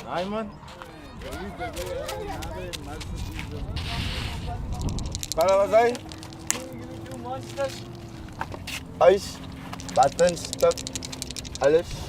Ayman. Karawazay. Ayos. Buttons, stock. Alis.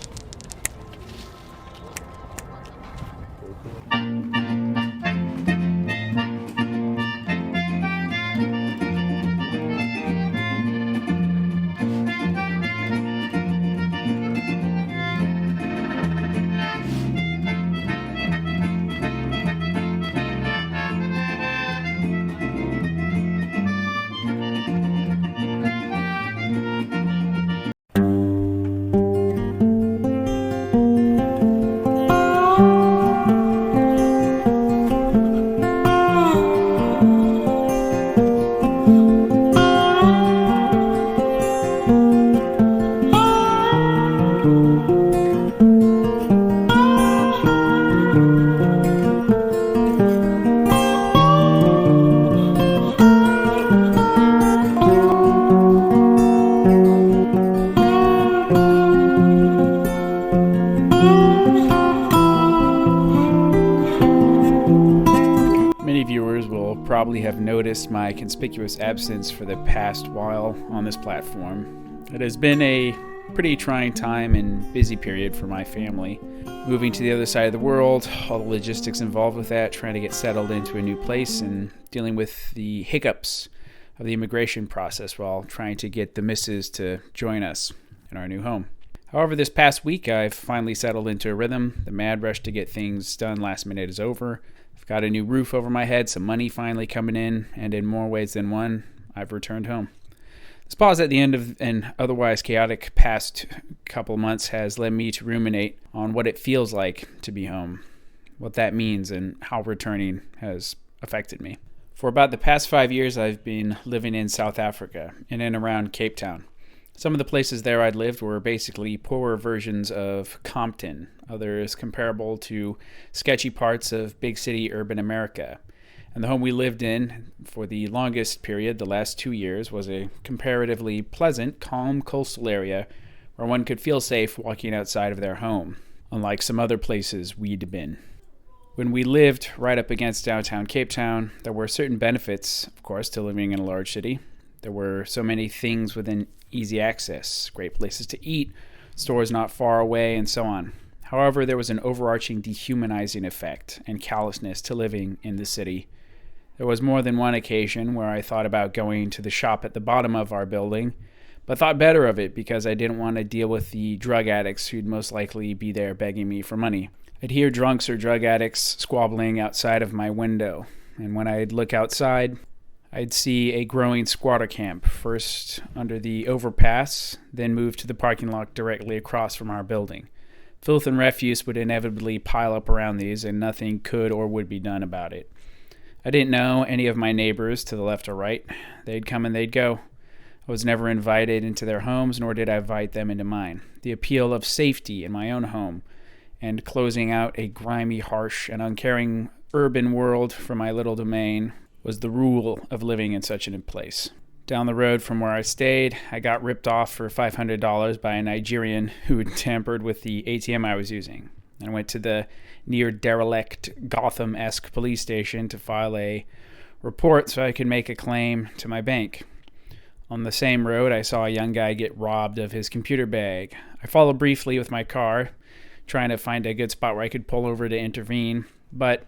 Many viewers will probably have noticed my conspicuous absence for the past while on this platform. It has been a pretty trying time and busy period for my family. Moving to the other side of the world, all the logistics involved with that, trying to get settled into a new place, and dealing with the hiccups of the immigration process while trying to get the missus to join us in our new home. However, this past week, I've finally settled into a rhythm. The mad rush to get things done last minute is over. I've got a new roof over my head, some money finally coming in, and in more ways than one, I've returned home. This pause at the end of an otherwise chaotic past couple months has led me to ruminate on what it feels like to be home, what that means, and how returning has affected me. For about the past 5 years, I've been living in South Africa, in and around Cape Town. Some of the places there I'd lived were basically poorer versions of Compton, others comparable to sketchy parts of big city urban America. And the home we lived in for the longest period, the last 2 years, was a comparatively pleasant, calm coastal area where one could feel safe walking outside of their home, unlike some other places we'd been. When we lived right up against downtown Cape Town, there were certain benefits, of course, to living in a large city. There were so many things within easy access, great places to eat, stores not far away, and so on. However, there was an overarching dehumanizing effect and callousness to living in the city. There was more than one occasion where I thought about going to the shop at the bottom of our building, but thought better of it because I didn't want to deal with the drug addicts who'd most likely be there begging me for money. I'd hear drunks or drug addicts squabbling outside of my window, and when I'd look outside, I'd see a growing squatter camp, first under the overpass, then move to the parking lot directly across from our building. Filth and refuse would inevitably pile up around these, and nothing could or would be done about it. I didn't know any of my neighbors to the left or right. They'd come and they'd go. I was never invited into their homes, nor did I invite them into mine. The appeal of safety in my own home, and closing out a grimy, harsh, and uncaring urban world from my little domain, was the rule of living in such a place. Down the road from where I stayed, I got ripped off for $500 by a Nigerian who had tampered with the ATM I was using. I went to the near derelict Gotham-esque police station to file a report so I could make a claim to my bank. On the same road, I saw a young guy get robbed of his computer bag. I followed briefly with my car, trying to find a good spot where I could pull over to intervene, but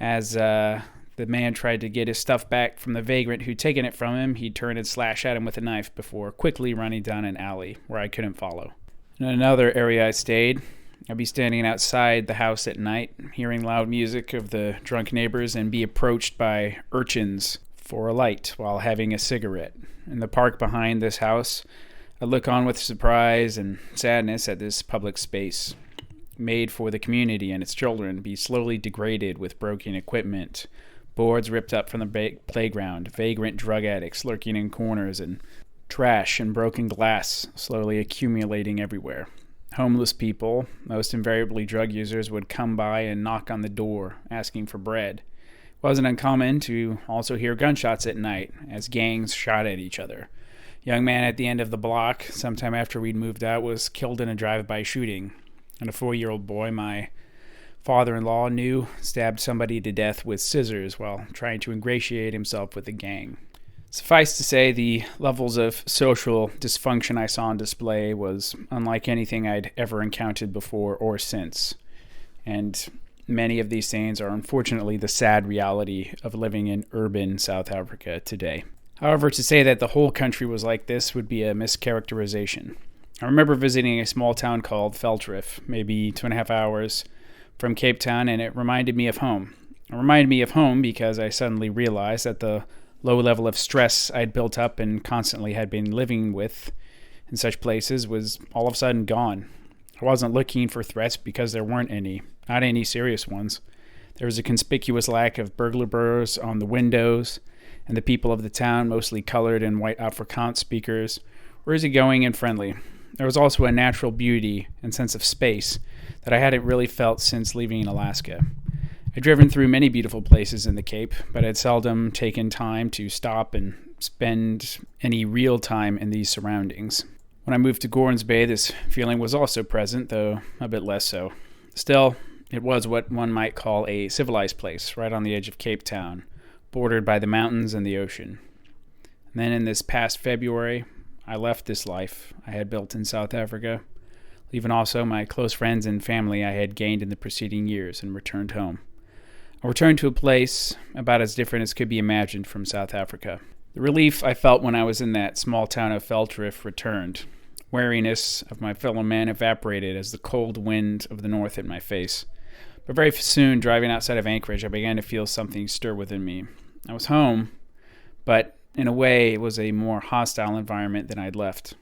as the man tried to get his stuff back from the vagrant who'd taken it from him, he'd turn and slash at him with a knife before quickly running down an alley where I couldn't follow. In another area I stayed, I'd be standing outside the house at night, hearing loud music of the drunk neighbors, and be approached by urchins for a light while having a cigarette. In the park behind this house, I look on with surprise and sadness at this public space, made for the community and its children, be slowly degraded with broken equipment, boards ripped up from the playground, vagrant drug addicts lurking in corners, and trash and broken glass slowly accumulating everywhere. Homeless people, most invariably drug users, would come by and knock on the door, asking for bread. It wasn't uncommon to also hear gunshots at night as gangs shot at each other. Young man at the end of the block, sometime after we'd moved out, was killed in a drive-by shooting. And a 4-year-old boy my father-in-law knew stabbed somebody to death with scissors while trying to ingratiate himself with the gang. Suffice to say, the levels of social dysfunction I saw on display was unlike anything I'd ever encountered before or since. And many of these things are unfortunately the sad reality of living in urban South Africa today. However, to say that the whole country was like this would be a mischaracterization. I remember visiting a small town called Veltreff, maybe 2.5 hours from Cape Town, and it reminded me of home. It reminded me of home because I suddenly realized that the low level of stress I'd built up and constantly had been living with in such places was all of a sudden gone. I wasn't looking for threats because there weren't any, not any serious ones. There was a conspicuous lack of burglar bars on the windows, and the people of the town, mostly colored and white Afrikaans speakers, were easygoing and friendly. There was also a natural beauty and sense of space that I hadn't really felt since leaving Alaska. I'd driven through many beautiful places in the Cape, but had seldom taken time to stop and spend any real time in these surroundings. When I moved to Gordons Bay, this feeling was also present, though a bit less so. Still, it was what one might call a civilized place, right on the edge of Cape Town, bordered by the mountains and the ocean. And then in this past February, I left this life I had built in South Africa, leaving also my close friends and family I had gained in the preceding years, and returned home. I returned to a place about as different as could be imagined from South Africa. The relief I felt when I was in that small town of Veltreff returned. Wariness of my fellow man evaporated as the cold wind of the north hit my face. But very soon, driving outside of Anchorage, I began to feel something stir within me. I was home, but in a way it was a more hostile environment than I'd left.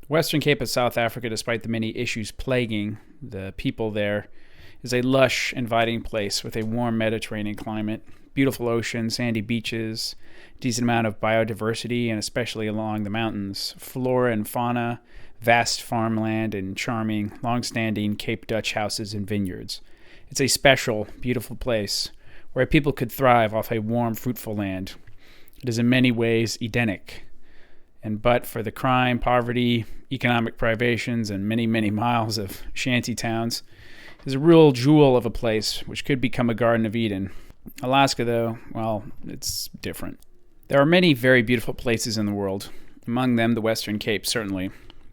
The Western Cape of South Africa, despite the many issues plaguing the people there, is a lush, inviting place with a warm Mediterranean climate, beautiful ocean, sandy beaches, decent amount of biodiversity, and especially along the mountains, flora and fauna, vast farmland, and charming, long-standing Cape Dutch houses and vineyards. It's a special, beautiful place where people could thrive off a warm, fruitful land. It is in many ways Edenic, and but for the crime, poverty, economic privations, and many, many miles of shanty towns, is a real jewel of a place which could become a Garden of Eden. Alaska, though, well, it's different. There are many very beautiful places in the world, among them the Western Cape, certainly.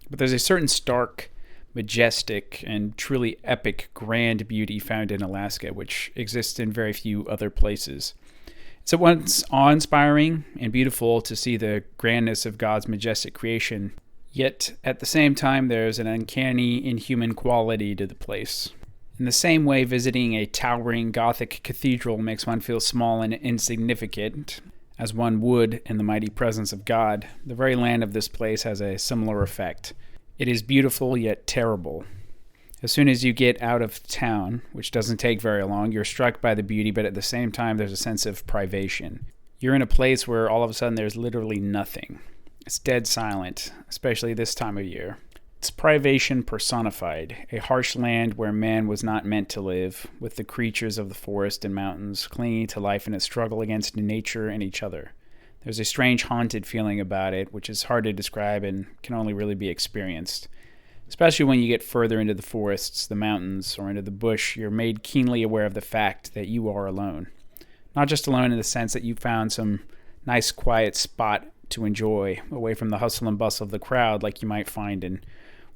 But there's a certain stark, majestic, and truly epic grand beauty found in Alaska, which exists in very few other places. It's at once awe-inspiring and beautiful to see the grandness of God's majestic creation, yet at the same time there's an uncanny, inhuman quality to the place. In the same way, visiting a towering Gothic cathedral makes one feel small and insignificant, as one would in the mighty presence of God, the very land of this place has a similar effect. It is beautiful yet terrible. As soon as you get out of town, which doesn't take very long, you're struck by the beauty, but at the same time there's a sense of privation. You're in a place where all of a sudden there's literally nothing. It's dead silent, especially this time of year. It's privation personified, a harsh land where man was not meant to live, with the creatures of the forest and mountains clinging to life in a struggle against nature and each other. There's a strange haunted feeling about it, which is hard to describe and can only really be experienced. Especially when you get further into the forests, the mountains, or into the bush, you're made keenly aware of the fact that you are alone. Not just alone in the sense that you found some nice quiet spot to enjoy, away from the hustle and bustle of the crowd like you might find in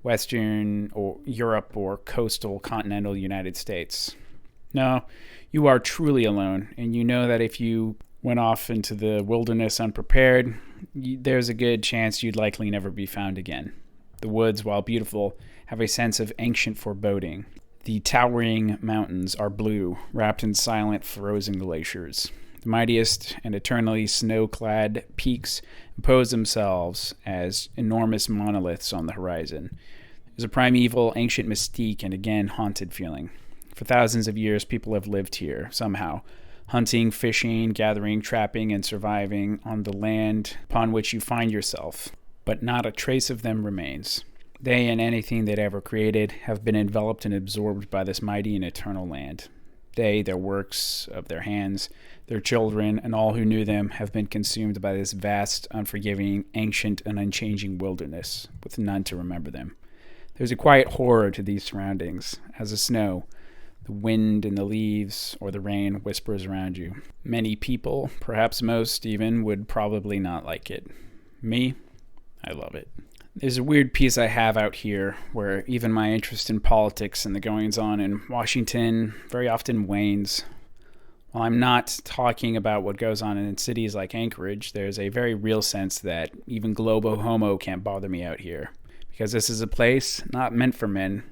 Western or Europe or coastal continental United States. No, you are truly alone, and you know that if you went off into the wilderness unprepared, there's a good chance you'd likely never be found again. The woods, while beautiful, have a sense of ancient foreboding. The towering mountains are blue, wrapped in silent, frozen glaciers. The mightiest and eternally snow-clad peaks impose themselves as enormous monoliths on the horizon. There's a primeval, ancient mystique and again haunted feeling. For thousands of years, people have lived here, somehow, hunting, fishing, gathering, trapping, and surviving on the land upon which you find yourself. But not a trace of them remains. They and anything they'd ever created have been enveloped and absorbed by this mighty and eternal land. They, their works of their hands, their children, and all who knew them have been consumed by this vast, unforgiving, ancient, and unchanging wilderness, with none to remember them. There's a quiet horror to these surroundings, as the snow, the wind and the leaves, or the rain whispers around you. Many people, perhaps most even, would probably not like it. Me, I love it. There's a weird piece I have out here where even my interest in politics and the goings-on in Washington very often wanes. While I'm not talking about what goes on in cities like Anchorage, there's a very real sense that even globo homo can't bother me out here. Because this is a place not meant for men,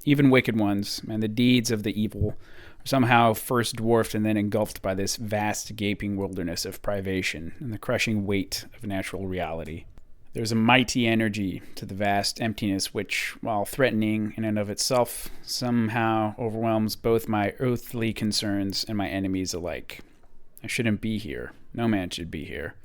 even wicked ones, and the deeds of the evil are somehow first dwarfed and then engulfed by this vast gaping wilderness of privation and the crushing weight of natural reality. There's a mighty energy to the vast emptiness which, while threatening in and of itself, somehow overwhelms both my earthly concerns and my enemies alike. I shouldn't be here. No man should be here.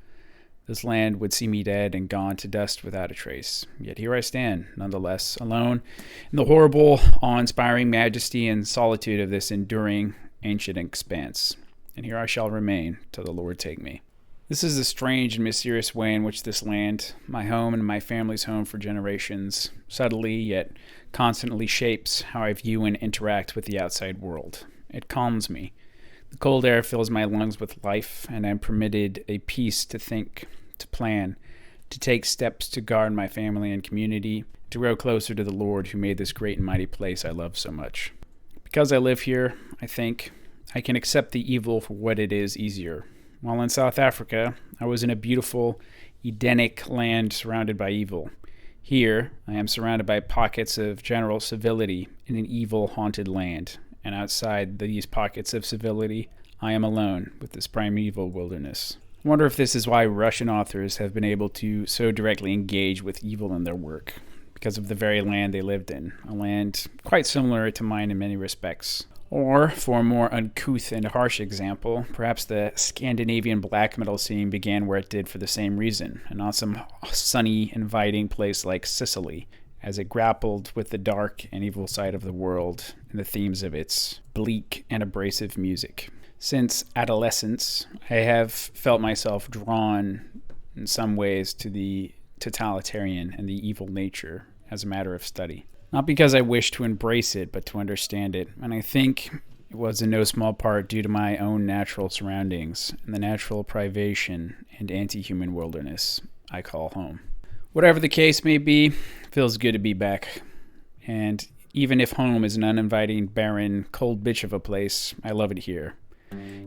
This land would see me dead and gone to dust without a trace. Yet here I stand, nonetheless, alone, in the horrible, awe-inspiring majesty and solitude of this enduring, ancient expanse. And here I shall remain till the Lord take me. This is the strange and mysterious way in which this land, my home and my family's home for generations, subtly yet constantly shapes how I view and interact with the outside world. It calms me. The cold air fills my lungs with life, and I'm permitted a peace to think, to plan, to take steps to guard my family and community, to grow closer to the Lord who made this great and mighty place I love so much. Because I live here, I think, I can accept the evil for what it is easier. While in South Africa, I was in a beautiful, Edenic land surrounded by evil. Here, I am surrounded by pockets of general civility in an evil-haunted land. And outside these pockets of civility, I am alone with this primeval wilderness. I wonder if this is why Russian authors have been able to so directly engage with evil in their work, because of the very land they lived in, a land quite similar to mine in many respects. Or, for a more uncouth and harsh example, perhaps the Scandinavian black metal scene began where it did for the same reason, and not some sunny, inviting place like Sicily, as it grappled with the dark and evil side of the world and the themes of its bleak and abrasive music. Since adolescence, I have felt myself drawn in some ways to the totalitarian and the evil nature as a matter of study. Not because I wish to embrace it, but to understand it. And I think it was in no small part due to my own natural surroundings and the natural privation and anti-human wilderness I call home. Whatever the case may be, it feels good to be back. And even if home is an uninviting, barren, cold bitch of a place, I love it here.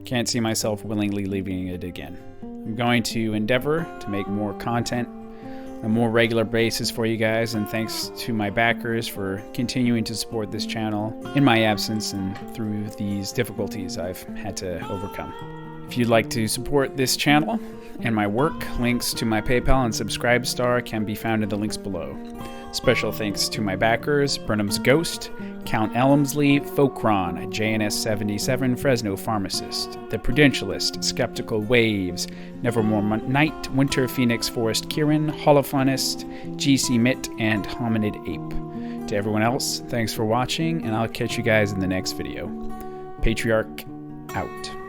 Can't see myself willingly leaving it again. I'm going to endeavor to make more content on a more regular basis for you guys, and thanks to my backers for continuing to support this channel in my absence and through these difficulties I've had to overcome. If you'd like to support this channel and my work, links to my PayPal and Subscribestar can be found in the links below. Special thanks to my backers, Burnham's Ghost, Count Elmsley, Folkron, JNS77, Fresno Pharmacist, The Prudentialist, Skeptical Waves, Nevermore Night, Winter Phoenix Forest Kieran, Holophonist, GC Mitt, and Hominid Ape. To everyone else, thanks for watching, and I'll catch you guys in the next video. Patriarch, out.